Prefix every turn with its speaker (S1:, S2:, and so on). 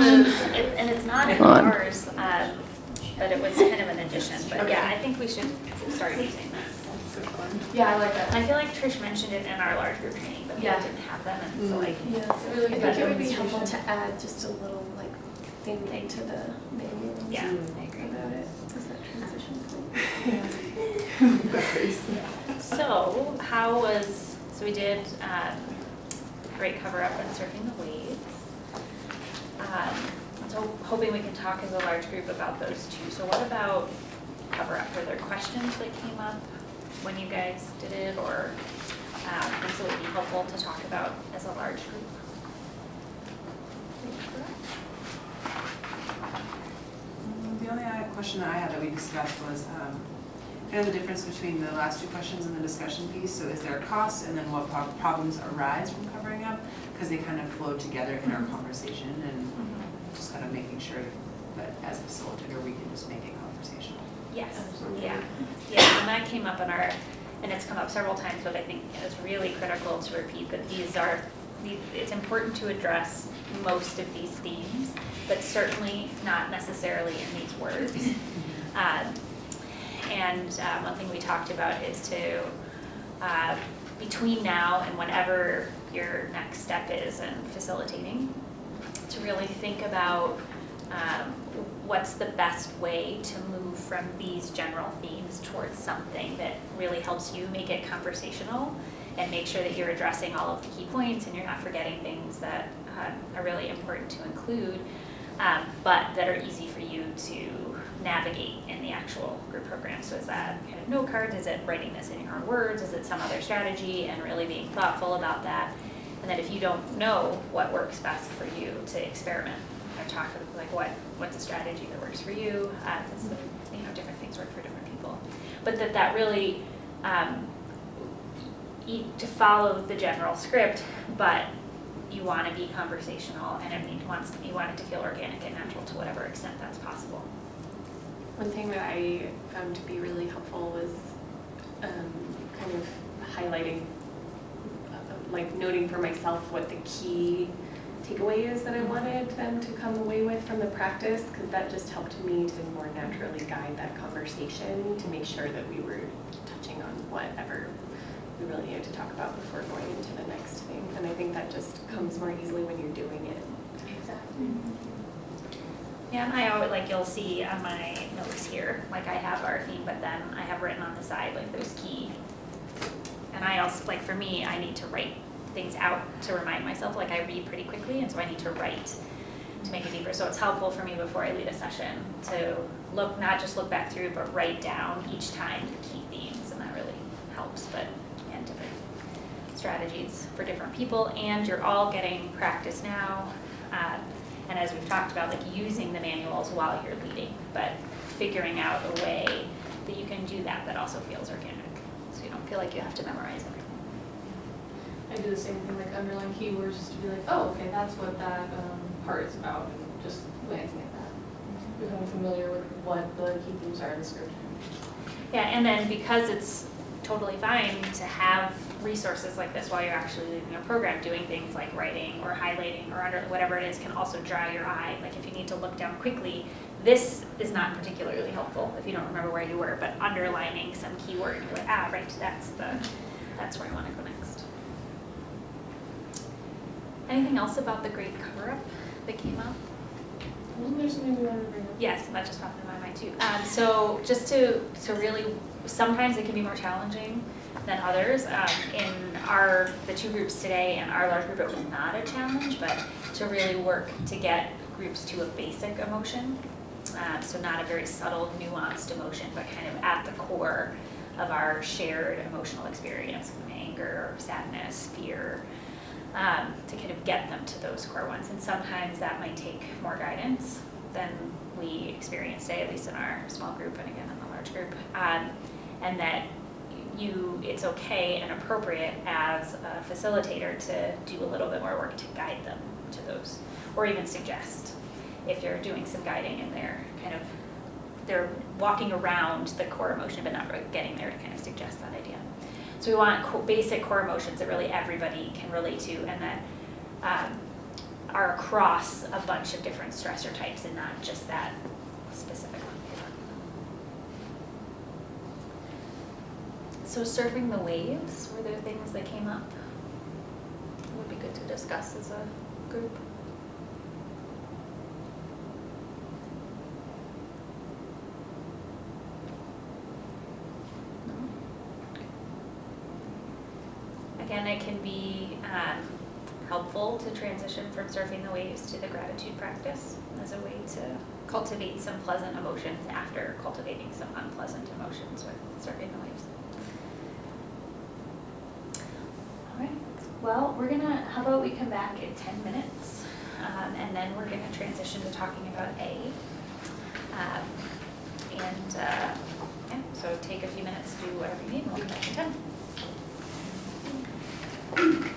S1: and it's not in ours, but it was kind of an addition. But
S2: Okay.
S1: yeah, I think we should start using this.
S2: Yeah, I like that.
S1: I feel like Trish mentioned it in our large group training, but we
S2: Yeah.
S1: didn't have them, and so like,
S2: Yeah, it's a really
S3: I
S2: good
S3: think it would be
S2: demonstration.
S3: helpful to add just a little like thing to the manual.
S1: yeah, I agree.
S3: About it, is that transition point?
S1: So so we did great cover up on surfing the waves. So hoping we can talk as a large group about those two. So what about cover up? Were there questions that came up when you guys did it, or things that would be helpful to talk about as a large group?
S4: The only other question that I had that we discussed was kind of the difference between the last two questions and the discussion piece. So is there a cost, and then what problems arise from covering up? Because they kind of flow together in our conversation, and just kind of making sure that as a facilitator we can just make it conversational.
S1: Yes, yeah, and that came up in our, and it's come up several times, but I think it's really critical to repeat that it's important to address most of these themes, but certainly not necessarily in these words. And one thing we talked about is to, between now and whenever your next step is in facilitating, to really think about what's the best way to move from these general themes towards something that really helps you make it conversational and make sure that you're addressing all of the key points and you're not forgetting things that are really important to include, but that are easy for you to navigate in the actual group program. So is that kind of note cards? Is it writing this in your own words? Is it some other strategy? And really being thoughtful about that. And then if you don't know what works best for you, to experiment or talk with like what's a strategy that works for you. Different things work for different people. But that really to follow the general script, but you want to be conversational, and you want it to feel organic and natural to whatever extent that's possible.
S3: One thing that I found to be really helpful was kind of highlighting, like noting for myself what the key takeaway is that I wanted them to come away with from the practice, because that just helped me to more naturally guide that conversation to make sure that we were touching on whatever we really needed to talk about before going into the next thing. And I think that just comes more easily when you're doing it.
S2: Exactly.
S1: Yeah, and I always, like, you'll see on my notes here, like I have our theme, but then I have written on the side, like those key, and I also, like for me, I need to write things out to remind myself, like I read pretty quickly, and so I need to write to make it deeper. So it's helpful for me before I lead a session to not just look back through, but write down each time the key themes, and that really helps, but and different strategies for different people, and you're all getting practice now. And as we've talked about, like using the manuals while you're leading, but figuring out a way that you can do that also feels organic. So you don't feel like you have to memorize everything.
S2: I do the same thing, like underline keywords, just to be like, oh, okay, that's what that part is about, and just glancing at that. Becoming familiar with what the key themes are in the script.
S1: Yeah, and then because it's totally fine to have resources like this while you're actually leading a program, doing things like writing or highlighting or under whatever it is can also dry your eye. Like if you need to look down quickly, this is not particularly helpful if you don't remember where you were, but underlining some keyword, you're like, right, that's where I want to go next. Anything else about the great cover-up that came up?
S2: Wasn't there something we wanted to bring up?
S1: Yes, that just popped in my mind too. So just to really, sometimes it can be more challenging than others. In the two groups today and our large group, it was not a challenge, but to really work to get groups to a basic emotion. So not a very subtle, nuanced emotion, but kind of at the core of our shared emotional experience, anger, sadness, fear, to kind of get them to those core ones. And sometimes that might take more guidance than we experienced today, at least in our small group and again in the large group. And that it's okay and appropriate as a facilitator to do a little bit more work to guide them to those, or even suggest if you're doing some guiding and they're walking around the core emotion but not really getting there, to kind of suggest that idea. So we want basic core emotions that really everybody can relate to, and that are across a bunch of different stressor types and not just that specific one. So surfing the waves, were there things that came up? Would be good to discuss as a group. No? Again, it can be helpful to transition from surfing the waves to the gratitude practice as a way to cultivate some pleasant emotions after cultivating some unpleasant emotions with surfing the waves. All right, well, how about we come back in 10 minutes, and then we're gonna transition to talking about A. Yeah, so take a few minutes to do whatever you need, and we'll come back in 10.